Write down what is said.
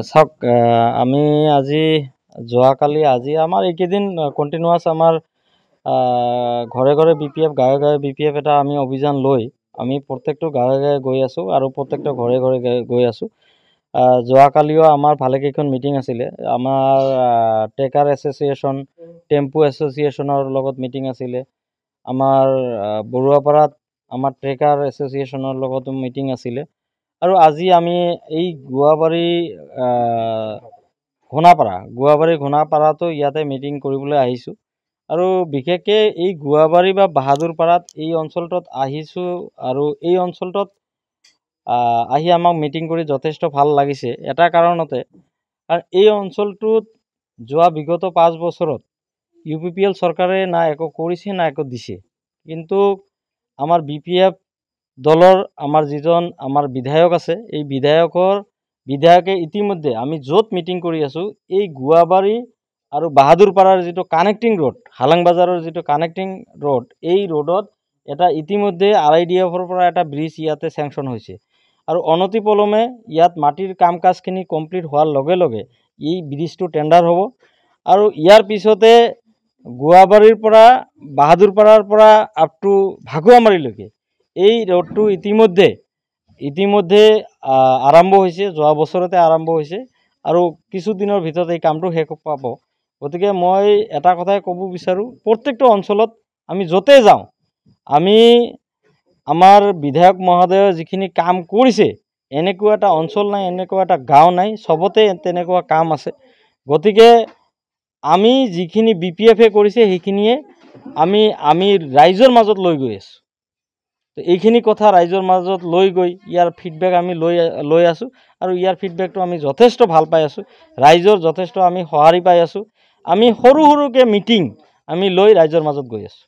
চাওক আমি আজি যোৱাকালি আজি আমাৰ এইকেইদিন কণ্টিনিউৱাছ আমাৰ ঘৰে ঘৰে BPF গাঁৱে গাঁৱে BPF এটা আমি অভিযান লৈ আমি প্ৰত্যেকটো গাঁৱে গাঁৱে গৈ আছোঁ আৰু প্ৰত্যেকটো ঘৰে ঘৰে গৈ আছোঁ। যোৱাকালিও আমাৰ ভালেকেইখন মিটিং আছিলে। আমাৰ ট্ৰেকাৰ এছ'চিয়েশ্যন, টেম্পু এছ'চিয়েশ্যনৰ লগত মিটিং আছিলে। আমাৰ বৰুৱাপাৰাত আমাৰ ট্ৰেকাৰ এছ'চিয়েশ্যনৰ লগতো মিটিং আছিলে। আৰু আজি আমি এই গুৱাবাৰী ঘোনাপাৰাতো ইয়াতে মিটিং কৰিবলৈ আহিছোঁ। আৰু বিশেষকৈ এই গুৱাবাৰী বা বাহাদুৰপাৰাত এই অঞ্চলটোত আহিছোঁ আৰু এই অঞ্চলটোত আহি আমাক মিটিং কৰি যথেষ্ট ভাল লাগিছে এটা কাৰণতে, কাৰণ এই অঞ্চলটোত যোৱা বিগত 5 বছৰত UPPL চৰকাৰে না একো কৰিছে না একো দিছে, কিন্তু আমাৰ BPF দলৰ আমাৰ যিজন আমাৰ বিধায়ক আছে, এই বিধায়কে ইতিমধ্যে আমি য'ত মিটিং কৰি আছোঁ এই গুৱাবাৰী আৰু বাহাদুৰপাৰাৰ যিটো কানেক্টিং ৰোড, হালাং বাজাৰৰ যিটো কানেক্টিং ৰোড, এই ৰোডত এটা ইতিমধ্যে RIDFৰ পৰা এটা ব্ৰিজ ইয়াতে চেংচন হৈছে। আৰু অনতিপলমে ইয়াত মাটিৰ কাম কাজখিনি কমপ্লিট হোৱাৰ লগে লগে এই ব্ৰিজটো টেণ্ডাৰ হ'ব। আৰু ইয়াৰ পিছতে গুৱাবাৰীৰ পৰা বাহাদুৰপাৰাৰ পৰা আপ টু ভাগুৱামাৰীলৈকে এই ৰোডটো ইতিমধ্যে আৰম্ভ হৈছে, যোৱা বছৰতে আৰম্ভ হৈছে আৰু কিছুদিনৰ ভিতৰত এই কামটো শেষ পাব। গতিকে মই এটা কথাই ক'ব বিচাৰোঁ, প্ৰত্যেকটো অঞ্চলত আমি য'তে যাওঁ আমি আমাৰ বিধায়ক মহোদয়ে যিখিনি কাম কৰিছে, এনেকুৱা এটা অঞ্চল নাই, এনেকুৱা এটা গাঁও নাই, চবতে তেনেকুৱা কাম আছে। গতিকে আমি যিখিনি BPFে কৰিছে সেইখিনিয়ে আমি ৰাইজৰ মাজত লৈ গৈ আছোঁ। এইখিনি কথা ৰাইজৰ মাজত লৈ গৈ ইয়াৰ ফিডবেক আমি লৈ আছোঁ আৰু ইয়াৰ ফিডবেকটো আমি যথেষ্ট ভাল পাই আছোঁ। ৰাইজৰ যথেষ্ট আমি সঁহাৰি পাই আছোঁ। আমি সৰুকৈ মিটিং আমি লৈ ৰাইজৰ মাজত গৈ আছোঁ।